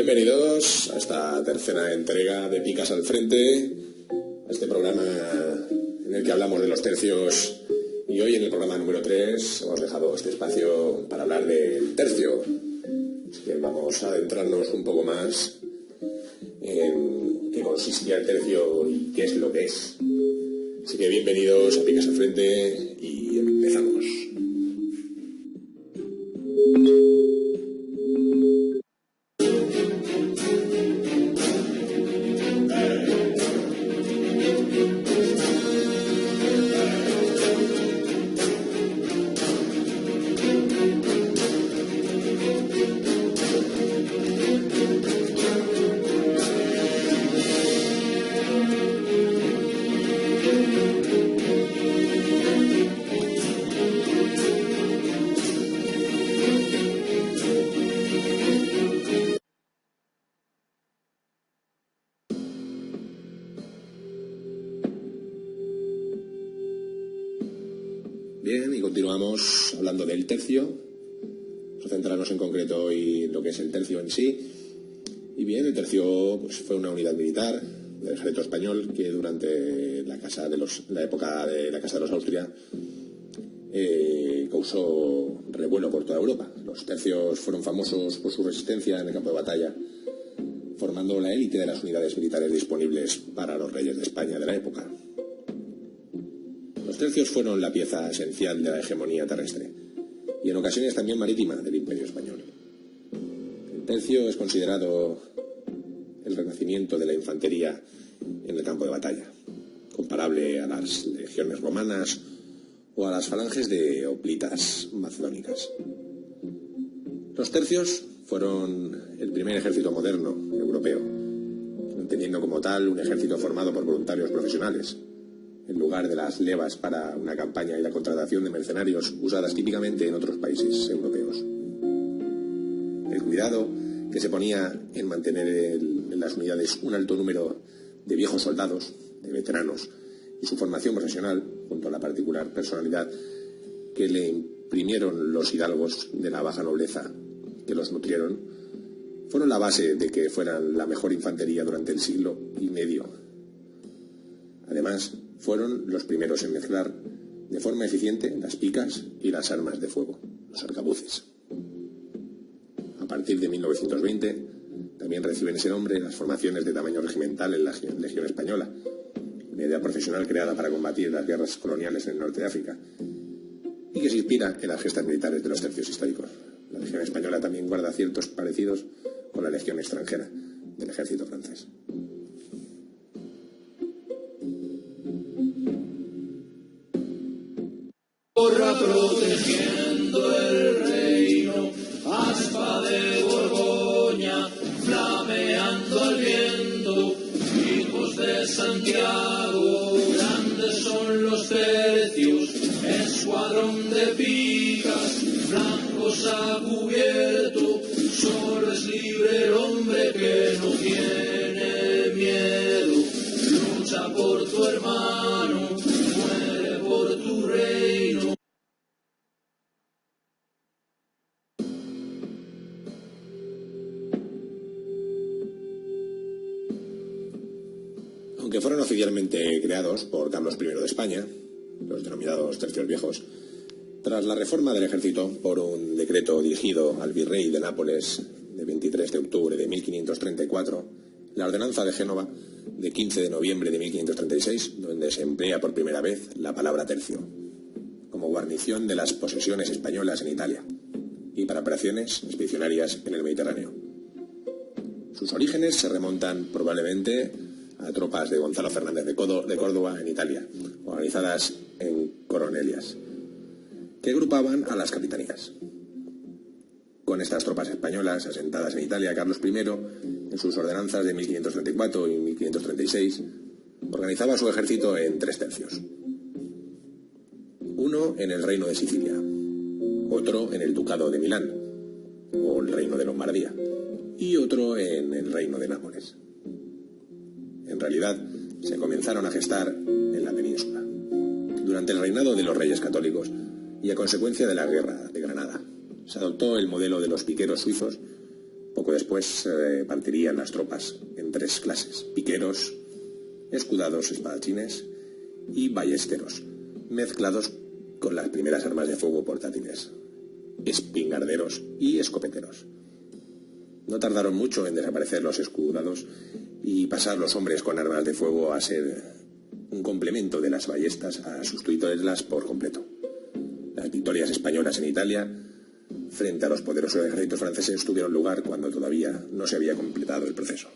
Bienvenidos a esta tercera entrega de Picas al Frente, a este programa en el que hablamos de los tercios, y hoy en el programa número 3 hemos dejado este espacio para hablar del tercio. Así que vamos a adentrarnos un poco más en qué consistía el tercio y qué es lo que es. Así que bienvenidos a Picas al Frente y empezamos. Bien, y continuamos hablando del tercio. Vamos a centrarnos en concreto hoy en lo que es el tercio en sí. Y bien, el tercio fue una unidad militar del ejército español que durante la época de la Casa de los Austria causó revuelo por toda Europa. Los tercios fueron famosos por su resistencia en el campo de batalla, formando la élite de las unidades militares disponibles para los reyes de España de la época. Los tercios fueron la pieza esencial de la hegemonía terrestre y en ocasiones también marítima del Imperio Español. El tercio es considerado el renacimiento de la infantería en el campo de batalla, comparable a las legiones romanas o a las falanges de hoplitas macedónicas. Los tercios fueron el primer ejército moderno europeo, entendiendo como tal un ejército formado por voluntarios profesionales, en lugar de las levas para una campaña y la contratación de mercenarios usadas típicamente en otros países europeos. El cuidado que se ponía en mantener en las unidades un alto número de viejos soldados, de veteranos, y su formación profesional, junto a la particular personalidad que le imprimieron los hidalgos de la baja nobleza que los nutrieron, fueron la base de que fueran la mejor infantería durante el siglo y medio. Además, fueron los primeros en mezclar de forma eficiente las picas y las armas de fuego, los arcabuces. A partir de 1920 también reciben ese nombre las formaciones de tamaño regimental en la Legión Española, una idea profesional creada para combatir las guerras coloniales en el norte de África y que se inspira en las gestas militares de los tercios históricos. La Legión Española también guarda ciertos parecidos con la Legión extranjera del ejército francés. Protegiendo el reino, aspa de Borgoña, flameando al viento, hijos de Santiago, grandes son los tercios, escuadrón de picas, blancos a cubierto, solo es libre el hombre que no tiene miedo, lucha por tu hermano, muere por tu reino. Aunque fueron oficialmente creados por Carlos I de España, los denominados tercios viejos, tras la reforma del ejército por un decreto dirigido al virrey de Nápoles de 23 de octubre de 1534, la ordenanza de Génova de 15 de noviembre de 1536, donde se emplea por primera vez la palabra tercio, como guarnición de las posesiones españolas en Italia y para operaciones expedicionarias en el Mediterráneo. Sus orígenes se remontan probablemente a tropas de Gonzalo Fernández de Córdoba en Italia, organizadas en coronelias, que agrupaban a las capitanías. Con estas tropas españolas asentadas en Italia, Carlos I, en sus ordenanzas de 1534 y 1536, organizaba su ejército en 3 tercios. Uno en el reino de Sicilia, otro en el ducado de Milán, o el reino de Lombardía, y otro en el reino de Nápoles. En realidad, se comenzaron a gestar en la península, durante el reinado de los reyes católicos y a consecuencia de la guerra de Granada. Se adoptó el modelo de los piqueros suizos Poco después se partirían las tropas en 3 clases: piqueros, escudados, espadachines y ballesteros, mezclados con las primeras armas de fuego portátiles: espingarderos y escopeteros. No tardaron mucho en desaparecer los escudados y pasar los hombres con armas de fuego a ser un complemento de las ballestas, a sustituirlas por completo. Las victorias españolas en Italia frente a los poderosos ejércitos franceses tuvieron lugar cuando todavía no se había completado el proceso.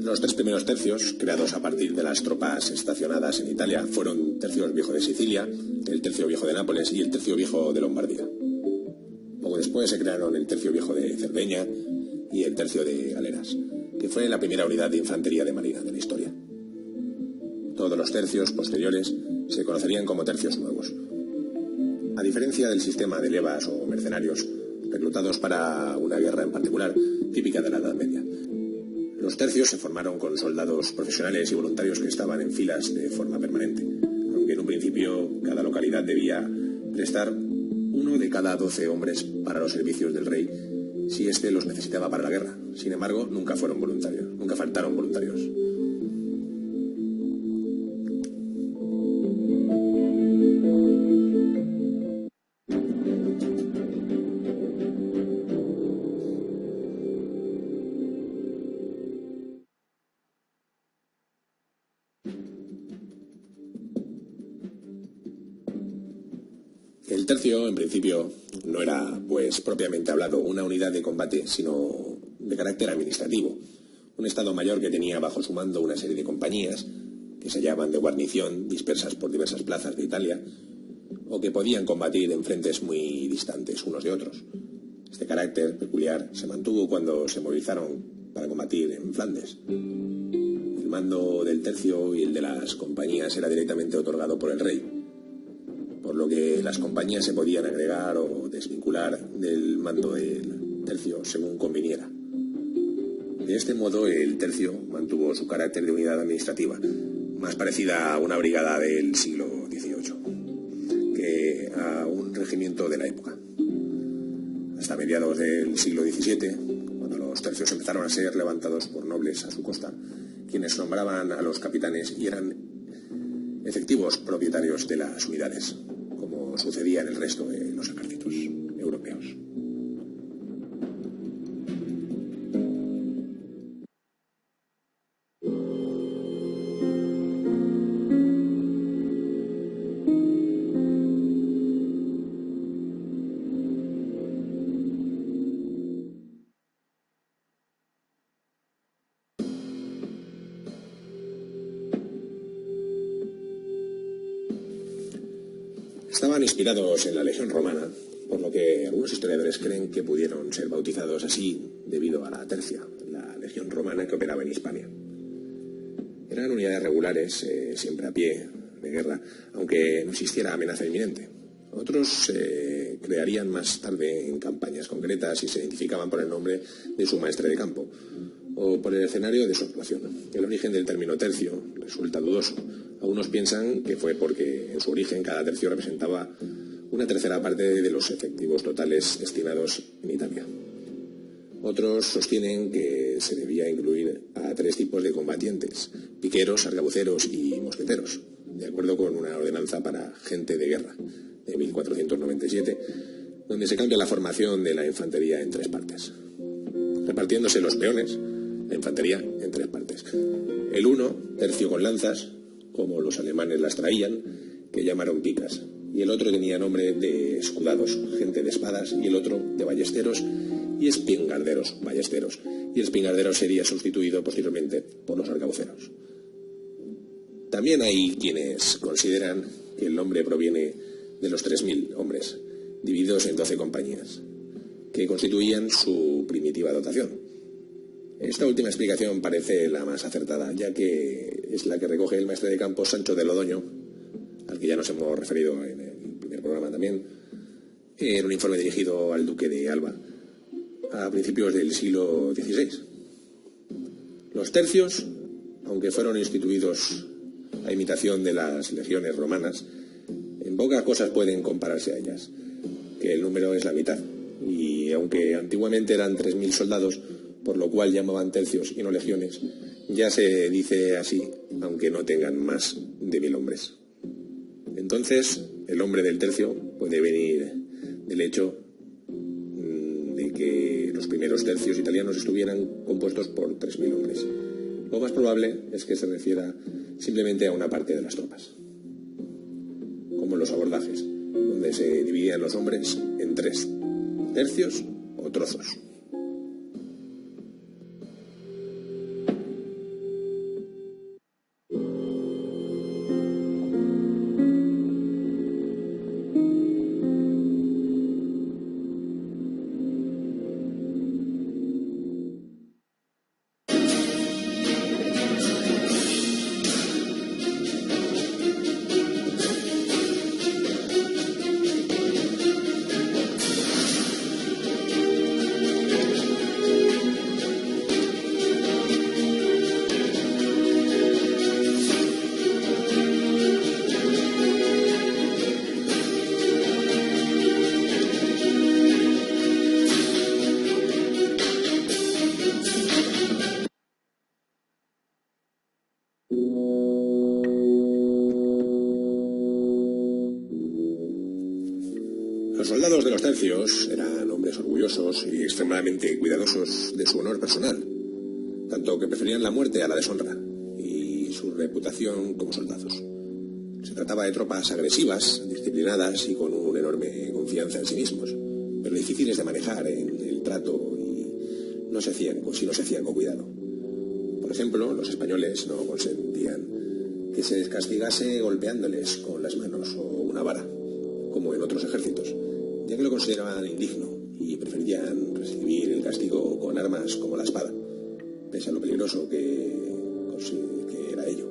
Los 3 primeros tercios, creados a partir de las tropas estacionadas en Italia, fueron tercios viejo de Sicilia, el tercio viejo de Nápoles y el tercio viejo de Lombardía. Poco después se crearon el tercio viejo de Cerdeña y el tercio de Galeras, que fue la primera unidad de infantería de marina de la historia. Todos los tercios posteriores se conocerían como tercios nuevos. A diferencia del sistema de levas o mercenarios, reclutados para una guerra en particular, típica de la Edad Media, los tercios se formaron con soldados profesionales y voluntarios que estaban en filas de forma permanente, aunque en un principio cada localidad debía prestar 1 de cada 12 hombres para los servicios del rey si éste los necesitaba para la guerra. Sin embargo, nunca faltaron voluntarios. El tercio, en principio, no era, pues, propiamente hablado, una unidad de combate, sino de carácter administrativo. Un estado mayor que tenía bajo su mando una serie de compañías que se hallaban de guarnición, dispersas por diversas plazas de Italia, o que podían combatir en frentes muy distantes unos de otros. Este carácter peculiar se mantuvo cuando se movilizaron para combatir en Flandes. El mando del tercio y el de las compañías era directamente otorgado por el rey, por lo que las compañías se podían agregar o desvincular del mando del tercio según conviniera. De este modo, el tercio mantuvo su carácter de unidad administrativa, más parecida a una brigada del siglo XVIII que a un regimiento de la época. Hasta mediados del siglo XVII, cuando los tercios empezaron a ser levantados por nobles a su costa, quienes nombraban a los capitanes y eran efectivos propietarios de las unidades, como sucedía en el resto de los ejércitos europeos. Estaban inspirados en la Legión Romana, por lo que algunos historiadores creen que pudieron ser bautizados así debido a la Tercia, la Legión Romana que operaba en Hispania. Eran unidades regulares, siempre a pie, de guerra, aunque no existiera amenaza inminente. Otros se crearían más tarde en campañas concretas y se identificaban por el nombre de su maestre de campo o por el escenario de su actuación. El origen del término tercio resulta dudoso. Algunos piensan que fue porque en su origen cada tercio representaba una tercera parte de los efectivos totales destinados en Italia. Otros sostienen que se debía incluir a 3 tipos de combatientes: piqueros, arcabuceros y mosqueteros, de acuerdo con una ordenanza para gente de guerra de 1497, donde se cambia la formación de la infantería en 3 partes, repartiéndose los peones, la infantería, en 3 partes. El uno, tercio con lanzas, como los alemanes las traían, que llamaron picas, y el otro tenía nombre de escudados, gente de espadas, y el otro de ballesteros y espingarderos, ballesteros, y el espingardero sería sustituido posteriormente por los arcabuceros. También hay quienes consideran que el nombre proviene de los 3.000 hombres, divididos en 12 compañías, que constituían su primitiva dotación. Esta última explicación parece la más acertada, ya que es la que recoge el maestre de campo Sancho de Lodoño, al que ya nos hemos referido en el primer programa también, en un informe dirigido al duque de Alba a principios del siglo XVI. Los tercios, aunque fueron instituidos a imitación de las legiones romanas, en pocas cosas pueden compararse a ellas, que el número es la mitad, y aunque antiguamente eran 3.000 soldados, por lo cual llamaban tercios y no legiones, ya se dice así, aunque no tengan más de 1.000 hombres. Entonces, el hombre del tercio puede venir del hecho de que los primeros tercios italianos estuvieran compuestos por 3.000 hombres. Lo más probable es que se refiera simplemente a una parte de las tropas, como en los abordajes, donde se dividían los hombres en 3 tercios o trozos. Los soldados de los tercios eran hombres orgullosos y extremadamente cuidadosos de su honor personal, tanto que preferían la muerte a la deshonra y su reputación como soldados. Se trataba de tropas agresivas, disciplinadas y con una enorme confianza en sí mismos, pero difíciles de manejar en el trato y no se hacían con cuidado. Por ejemplo, los españoles no consentían que se les castigase golpeándoles con las manos o una vara, como en otros ejércitos, ya que lo consideraban indigno y preferían recibir el castigo con armas como la espada, pese a lo peligroso que era ello,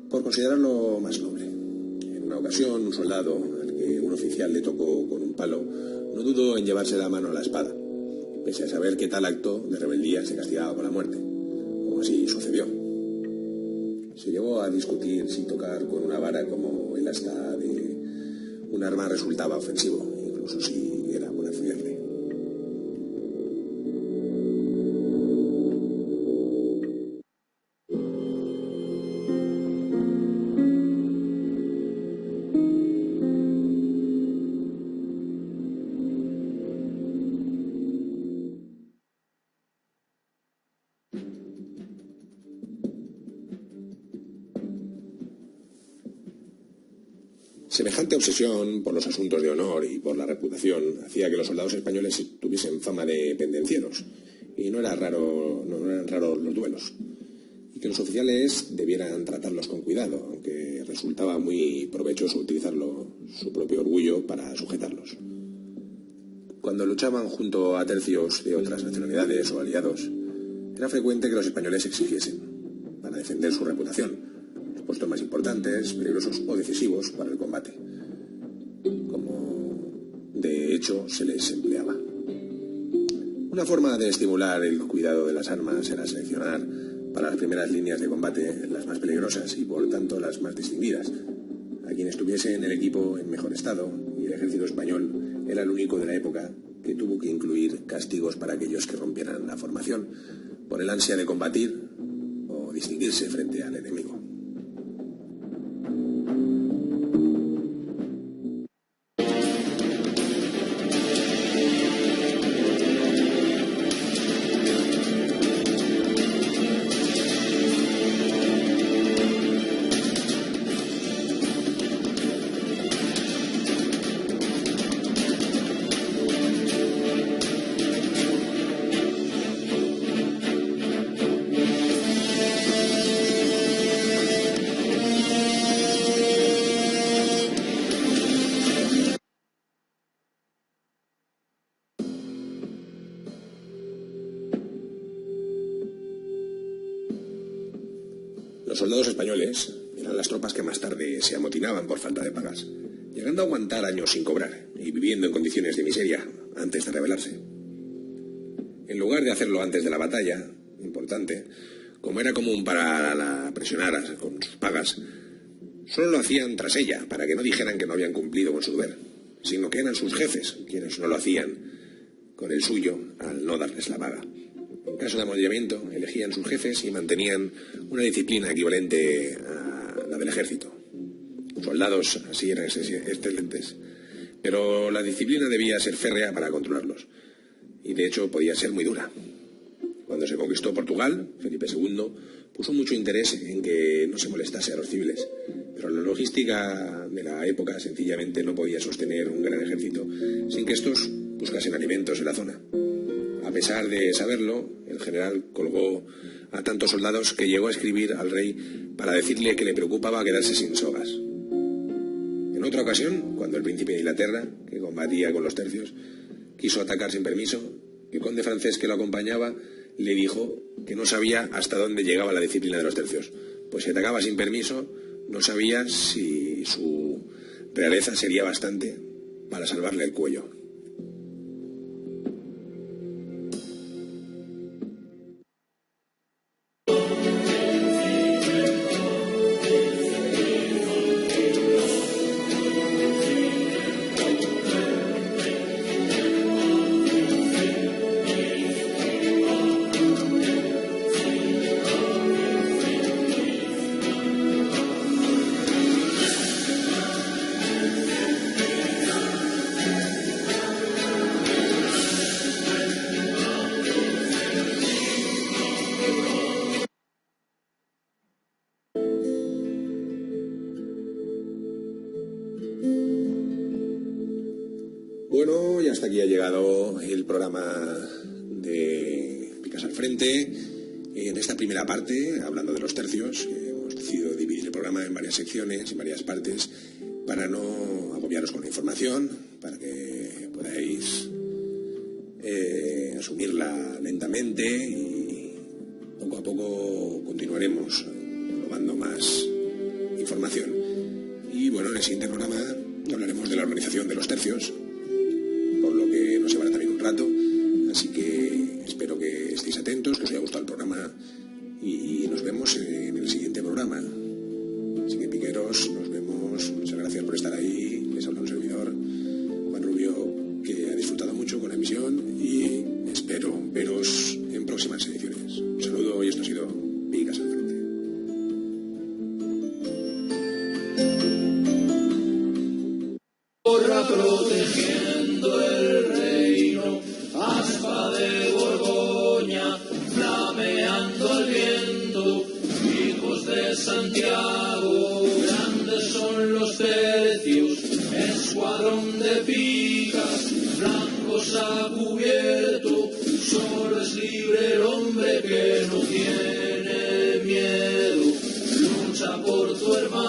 por considerarlo más noble. En una ocasión, un soldado al que un oficial le tocó con un palo no dudó en llevarse la mano a la espada, pese a saber que tal acto de rebeldía se castigaba con la muerte, como así sucedió. Se llegó a discutir si tocar con una vara como el asta de un arma resultaba ofensivo, incluso si era por hacerle. Semejante obsesión por los asuntos de honor y por la reputación hacía que los soldados españoles tuviesen fama de pendencieros, y no eran raros los duelos, y que los oficiales debieran tratarlos con cuidado, aunque resultaba muy provechoso utilizar su propio orgullo para sujetarlos. Cuando luchaban junto a tercios de otras nacionalidades o aliados, era frecuente que los españoles exigiesen, para defender su reputación, puestos más importantes, peligrosos o decisivos para el combate, como de hecho se les empleaba. Una forma de estimular el cuidado de las armas era seleccionar para las primeras líneas de combate las más peligrosas y por tanto las más distinguidas, a quien estuviese en el equipo en mejor estado, y el ejército español era el único de la época que tuvo que incluir castigos para aquellos que rompieran la formación por el ansia de combatir o distinguirse frente al enemigo. Los soldados españoles eran las tropas que más tarde se amotinaban por falta de pagas, llegando a aguantar años sin cobrar y viviendo en condiciones de miseria antes de rebelarse. En lugar de hacerlo antes de la batalla, importante, como era común para presionar con sus pagas, solo lo hacían tras ella, para que no dijeran que no habían cumplido con su deber, sino que eran sus jefes quienes no lo hacían con el suyo al no darles la paga. En caso de amodillamiento, elegían sus jefes y mantenían una disciplina equivalente a la del ejército. Soldados así eran excelentes, pero la disciplina debía ser férrea para controlarlos, y de hecho podía ser muy dura. Cuando se conquistó Portugal, Felipe II puso mucho interés en que no se molestase a los civiles, pero la logística de la época sencillamente no podía sostener un gran ejército sin que estos buscasen alimentos en la zona. A pesar de saberlo, el general colgó a tantos soldados que llegó a escribir al rey para decirle que le preocupaba quedarse sin sogas. En otra ocasión, cuando el príncipe de Inglaterra, que combatía con los tercios, quiso atacar sin permiso, el conde francés que lo acompañaba le dijo que no sabía hasta dónde llegaba la disciplina de los tercios, pues si atacaba sin permiso no sabía si su realeza sería bastante para salvarle el cuello. Bueno, y hasta aquí ha llegado el programa de Picas al Frente. En esta primera parte, hablando de los tercios, hemos decidido dividir el programa en varias secciones, en varias partes, para no agobiaros con la información, para que podáis asumirla lentamente y poco a poco continuaremos probando más información. Y bueno, en el siguiente programa hablaremos de la organización de los tercios, por lo que nos llevará también un rato, así que espero que estéis atentos, que os haya gustado el programa y nos vemos en el siguiente programa. Así que piqueros, nos vemos, muchas gracias por estar ahí, les habla un servidor, Juan Rubio, que ha disfrutado mucho con la emisión y espero veros en próximas ediciones. Un saludo y esto ha sido Picas al Frente. Protegiendo el reino, aspa de Borgoña, flameando al viento, hijos de Santiago, grandes son los tercios, escuadrón de picas, blancos a cubierto, solo es libre el hombre que no tiene miedo, lucha por tu hermano.